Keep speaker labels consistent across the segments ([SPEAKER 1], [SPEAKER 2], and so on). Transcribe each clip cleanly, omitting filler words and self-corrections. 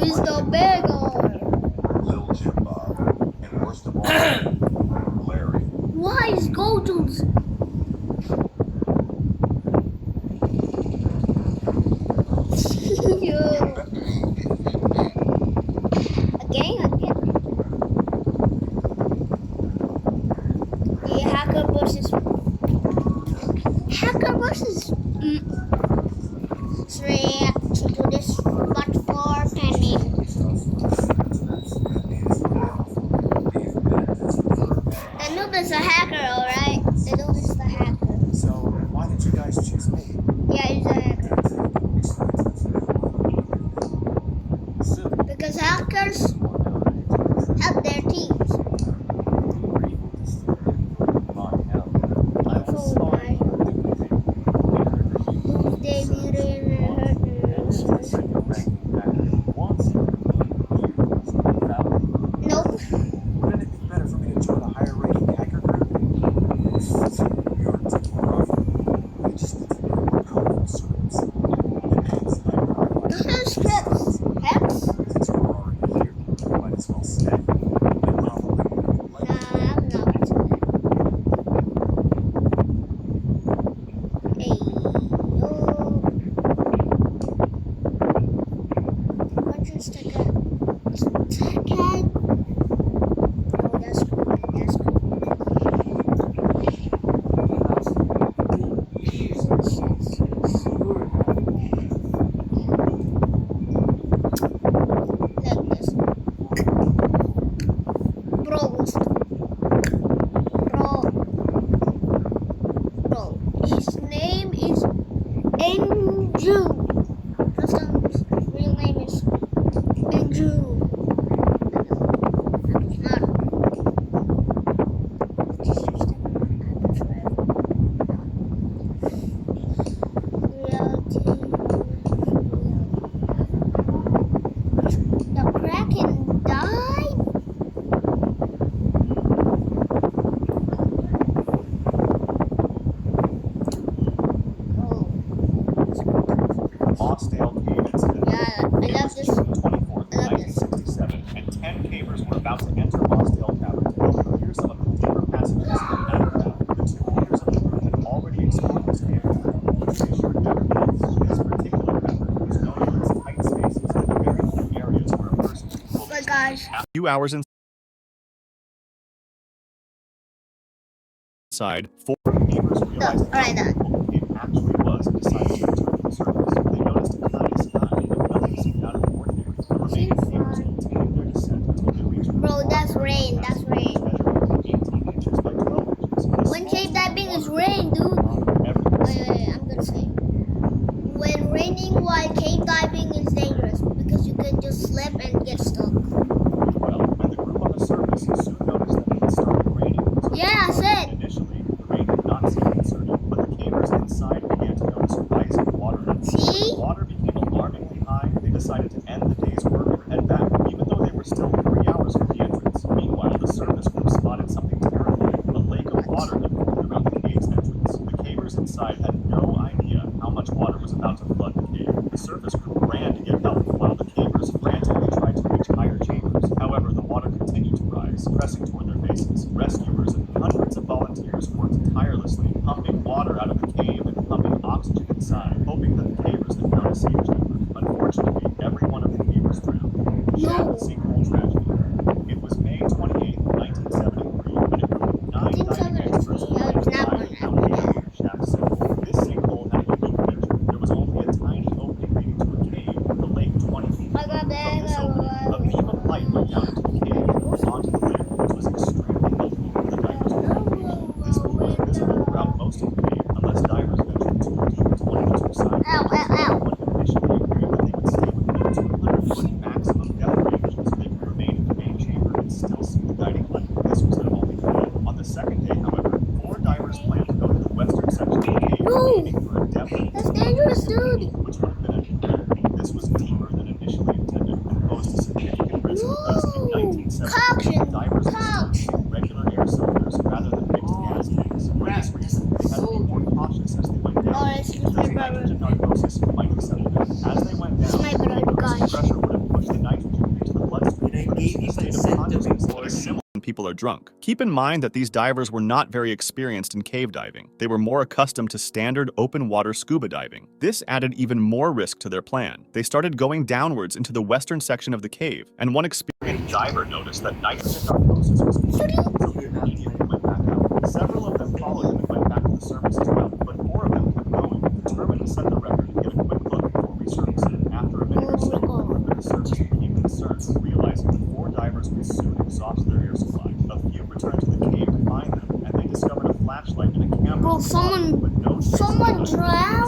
[SPEAKER 1] Mr. Bagel.
[SPEAKER 2] Little Jim Bob, and worst of all, Larry.
[SPEAKER 1] Why is Goldens? Again. The hacker versus react to this but for penny. The noob is a hacker, alright? The noob is the hacker.
[SPEAKER 3] So, why did you guys choose me?
[SPEAKER 1] Yeah, he's a hacker.
[SPEAKER 3] So,
[SPEAKER 1] Because hackers help their teams.
[SPEAKER 3] you were able to steal it. My hell. I was
[SPEAKER 1] Oh,
[SPEAKER 3] sorry.
[SPEAKER 1] They muted and hurt Nope.
[SPEAKER 3] Wouldn't it be better for me to join a higher ranking hacker group?
[SPEAKER 2] You're too rough. You just need to know more powerful scripts.
[SPEAKER 1] Those are scripts. Hex?
[SPEAKER 2] Since you're already here, you might as well stay. And probably like
[SPEAKER 1] Nah, I'm not. Hey, yo. What just a cat? Oh, that's cool. That's cool. Look this. Bro. His name is Andrew. His real name is Andrew. I'm smart. The Kraken died? Oh.
[SPEAKER 2] Mossdale Cave incident.
[SPEAKER 1] Yeah, I love this.
[SPEAKER 2] 24th,
[SPEAKER 1] I love this.
[SPEAKER 2] 1967, and 10 cavers were about to enter Mossdale Cavern to help clear some of the deeper passages from underground. The two leaders of the group had already explored this cave. They assured everyone this particular cavern was known for its tight spaces and very few areas where a person could fully
[SPEAKER 1] But guys,
[SPEAKER 4] A few hours inside, four
[SPEAKER 2] cavers realized
[SPEAKER 1] alright
[SPEAKER 2] how
[SPEAKER 1] then.
[SPEAKER 2] difficult the cave actually was and decided to return to the surface. They noticed a cloudy sky and nothing seemed out of the ordinary. The remaining cavers continued their descent until they reached
[SPEAKER 1] Bro, that's rain. That's rain.
[SPEAKER 2] measuring 18 inches by 12 inches.
[SPEAKER 1] When cave diving is rain, dude. Wait, I'm gonna say. When raining while cave diving is dangerous because you can just slip and get stuck.
[SPEAKER 2] Well, and the group on the surface soon noticed that it had started raining.
[SPEAKER 1] Yeah, I said.
[SPEAKER 2] Initially, the rain did not seem concerning, but the cavers inside began to notice rising water levels.
[SPEAKER 1] See?
[SPEAKER 2] When the water became alarmingly high, they decided to end the day's work and head back, even though they were still 3 hours from the entrance. Meanwhile, the surface group spotted something terrifying, a lake of water that formed around the cave's entrance. The cavers inside had no idea how much water was about to flood the cave. The surface group ran to get help, while the cavers frantically tried to reach higher chambers. However, the water continued to rise, pressing toward their faces. Rescuers and hundreds of volunteers worked tirelessly, pumping water out of the cave and pumping oxygen inside, hoping that the cavers had found a safe chamber. Unfortunately, every one of the cavers drowned. Shaft sinkhole tragedy. It was May 28, 1973, when a group of 9 diving experts were
[SPEAKER 1] Yeah, it's not
[SPEAKER 2] diving down the Alligator Shaft sinkhole. This sinkhole had a unique feature. There was only a tiny opening leading to a cave with the lake 20 feet.
[SPEAKER 1] I got
[SPEAKER 2] From this
[SPEAKER 1] that.
[SPEAKER 2] opening, a beam of light went down into the cave and onto the lake, which was extremely helpful for the divers. This beam was visible throughout most of the cave, unless divers ventured too deep to one of the two sides.
[SPEAKER 1] Ow, ow, ow.
[SPEAKER 2] Everyone initially agreed that they would stay within a 200-foot maximum depth range so they could remain in the main chamber and still see the guiding light. This was their only goal. On the second day, however, 4 divers planned to go to the western section of the cave,
[SPEAKER 1] No!
[SPEAKER 2] aiming for a depth of
[SPEAKER 1] That's dangerous, dude.
[SPEAKER 2] which would have been a this was deeper than initially intended and posed a significant risk, thus igniting people are drunk. Keep in mind that these divers were not very experienced in cave diving. They were more accustomed to standard open water scuba diving. This added even more risk to their plan. They started going downwards into the western section of the cave, and one experienced diver noticed that nitrogen narcosis was complete, so he immediately went back out. Several of them followed him and went back to the surface as well, but 4 of them kept going, determined to set the record and get a quick look before resurfacing. After a minute or so, the surface became concerned, realizing the 4 divers would soon exhaust their air supply. A few returned to the cave to find them, and they discovered a flashlight and a camera.
[SPEAKER 1] Bro, someone drowned?
[SPEAKER 2] There's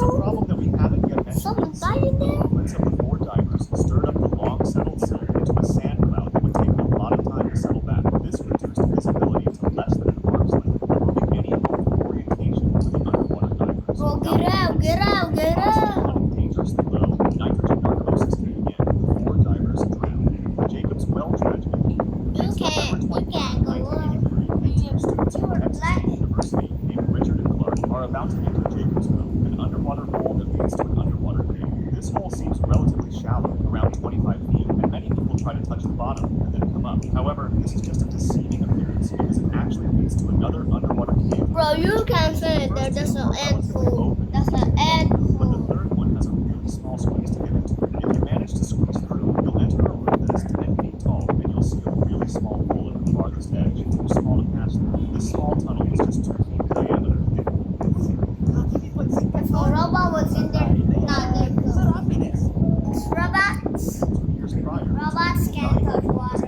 [SPEAKER 2] a problem that we haven't yet mentioned.
[SPEAKER 1] Someone died in there?
[SPEAKER 2] The movements of the 4 divers stirred up the long settled silt into a sand cloud that would take a lot of time to settle back. This reduced visibility to less than an arm's length, removing any hope of orientation for the underwater divers.
[SPEAKER 1] Bro, get out, get out, get out!
[SPEAKER 2] Dangerously low, nitrogen narcosis came in. The 4 divers drowned. Jacob's Well tragedy.
[SPEAKER 1] You can't go up. You are black.
[SPEAKER 2] University named Richard and Clark are about to enter Jacob's Well, an underwater hole that leads to an underwater cave. This hole seems relatively shallow, around 25 feet, and many people try to touch the bottom and then come up. However, this is just a deceiving appearance because it actually leads to another underwater cave.
[SPEAKER 1] Bro, you can't say it. There's an end pool. That's an end
[SPEAKER 2] But the
[SPEAKER 1] pool.
[SPEAKER 2] third one has a really small squeeze to get into. If you manage to squeeze through, you'll enter a room that is 10 feet tall, and you'll see a really small hole at the farthest edge, too small to pass through. This small tunnel is just 2 feet in diameter.
[SPEAKER 1] If a robot was in there, not there. Robots.
[SPEAKER 2] 2 years prior,
[SPEAKER 1] Robots can't touch water.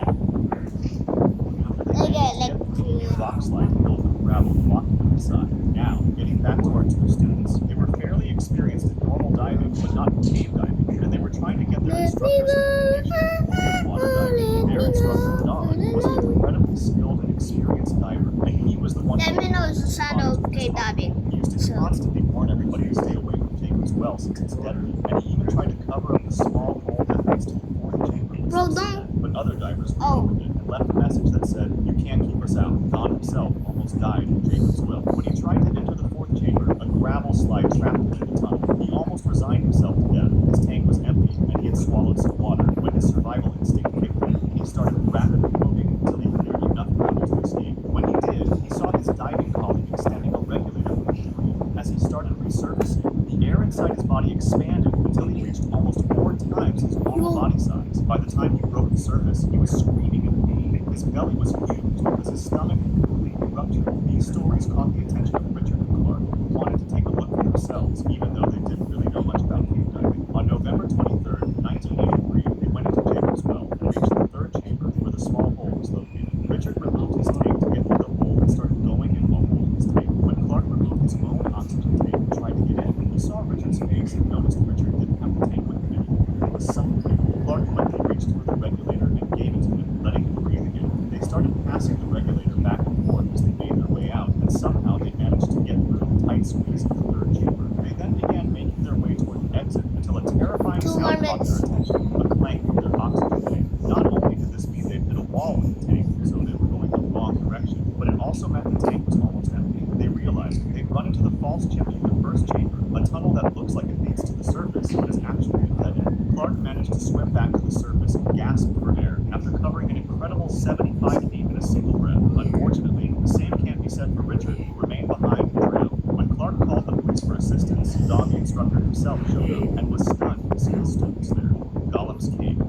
[SPEAKER 1] They get electrocuted.
[SPEAKER 2] rock slide filled with gravel blocking them inside. Now, getting back to our 2 students, they were fairly experienced in normal diving, but not in cave diving, and they were trying to get their instructor's information on water diving. Their instructor, Don, was an incredibly skilled and experienced diver, and he was the one
[SPEAKER 1] Let me know the sound of cave diving.
[SPEAKER 2] He used to constantly warn everybody to stay away from Jacob's Well since it's deadly, and he even tried to cover up the small hole that leads to the 4th chamber.
[SPEAKER 1] Bro, don't.
[SPEAKER 2] But other divers
[SPEAKER 1] Oh.
[SPEAKER 2] opened it and left a message that said, "You can't keep us out." Don himself almost died in Jacob's Well. When he tried to enter the 4th chamber, a gravel slide trapped him in the tunnel. He almost resigned himself to death. His tank was empty, and he had swallowed some water when his survival instinct kicked in. He started rapidly moving until he cleared enough gravel to escape. When he did, he saw his diving colleague extending a regulator from the tree. As he started resurfacing, the air inside his body expanded until he reached almost 4 times his normal body size. By the time he broke the surface, he was screaming in pain. His belly was huge because his stomach had completely ruptured. These stories caught the attention of Richard and Clark, who wanted to take a look for themselves, even though they didn't really know much about cave diving. On November 23rd, 1983, they went into Jacob's Well and reached the 3rd chamber where the small hole was located. Richard removed his tank to get through the hole and started going in while holding his tank. When Clark removed his own oxygen tank and tried to get in, he saw Richard's face and noticed Richard didn't have the tank with him anymore. It was suffocating. Clark quickly reached for the regulator and gave it to him, letting him breathe again. They started passing the regulator back and forth as they made their way out, and somehow they managed to get through the tight squeeze of the 3rd chamber. They then began making their way toward the exit until a terrifying
[SPEAKER 1] 2
[SPEAKER 2] sound
[SPEAKER 1] more
[SPEAKER 2] caught their
[SPEAKER 1] minutes.
[SPEAKER 2] attention, a clank from their oxygen tank. Not only did this mean they'd hit a wall with the tank, so they were going the wrong direction, but it also meant the tank was almost empty. They realized they'd run into the false chimney in the 1st chamber, a tunnel that looks like it leads to the surface, but is actually a dead end. Clark managed to swim back to the surface and gasp for air after covering an incredible 75 feet in a single breath. Unfortunately, the same can't be said for Richard, who remained behind and drowned. When Clark called the police for assistance, Don, the instructor himself, showed up and was stunned to see the students there. Gollum's Cave.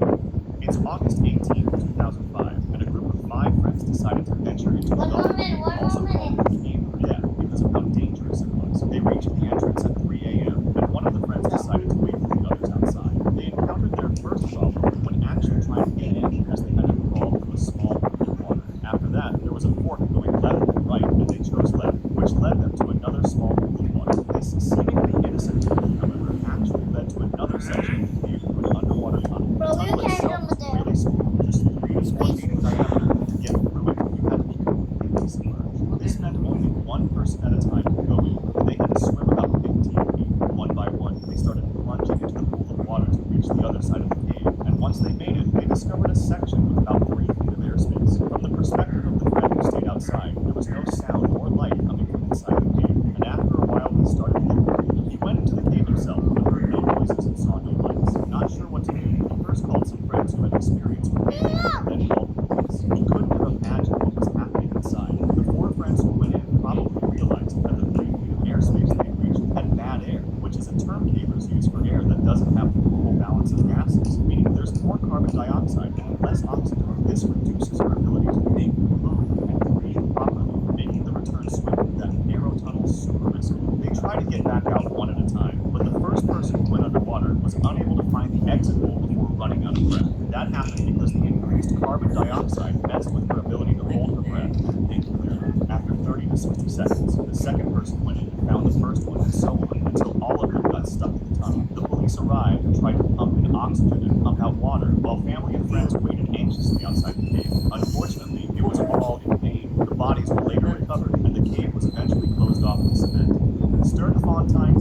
[SPEAKER 2] It's August 18, 2005, and a group of 5 friends decided to venture into the
[SPEAKER 1] One more
[SPEAKER 2] Gollum
[SPEAKER 1] minute,
[SPEAKER 2] Cave,
[SPEAKER 1] one more
[SPEAKER 2] also
[SPEAKER 1] minute.
[SPEAKER 2] called the Cave of Death because of how dangerous it was. They reached the entrance at 3 a.m., and one of the friends decided to wait for the others outside. They encountered their first problem when actually trying to get in, as they had to crawl through a small pool of water. After that, there was a fork going left and right, and they chose left, which led them to another small pool of water. This seemingly innocent pool, however, actually led to another section of the cave to an underwater tunnel.
[SPEAKER 1] Bro,
[SPEAKER 2] The
[SPEAKER 1] you
[SPEAKER 2] tunnel
[SPEAKER 1] can't
[SPEAKER 2] itself
[SPEAKER 1] jump
[SPEAKER 2] was
[SPEAKER 1] there.
[SPEAKER 2] really small, just 3 to 4 feet in diameter. To get through it, you had to be completely submerged. This meant only one person at a time could go in, and they had to swim about 15 feet. One by one, they started plunging into the pool of water to reach the other side of the cave, and once they made it, they discovered a section with about 3 feet of airspace. From the perspective of the friend who stayed outside, there was no sound or light coming from inside the cave, and after a while he started getting worried. He went into the cave himself, but heard no noises and saw no lights. Not sure what to do, he first called some friends who had experience with caves, then called the police. He couldn't have imagined what was happening carbon dioxide and less oxygen. This reduces her ability to think, move, and breathe properly, making the return swim that narrow tunnel super risky. They try to get back out one at a time, but the first person who went underwater was unable to find the exit hole before running out of breath. That happened because the increased carbon dioxide messed with her ability to hold her breath and think clearly. After 30 to 60 seconds, the second person went in and found the first one, and so on, until all of them got stuck in the tunnel. The police arrived and tried to pump in oxygen and pump out water, while family and friends waited anxiously outside the cave. Unfortunately, it was all in vain. The bodies were later recovered, and the cave was eventually closed off with cement. Stern Fontaine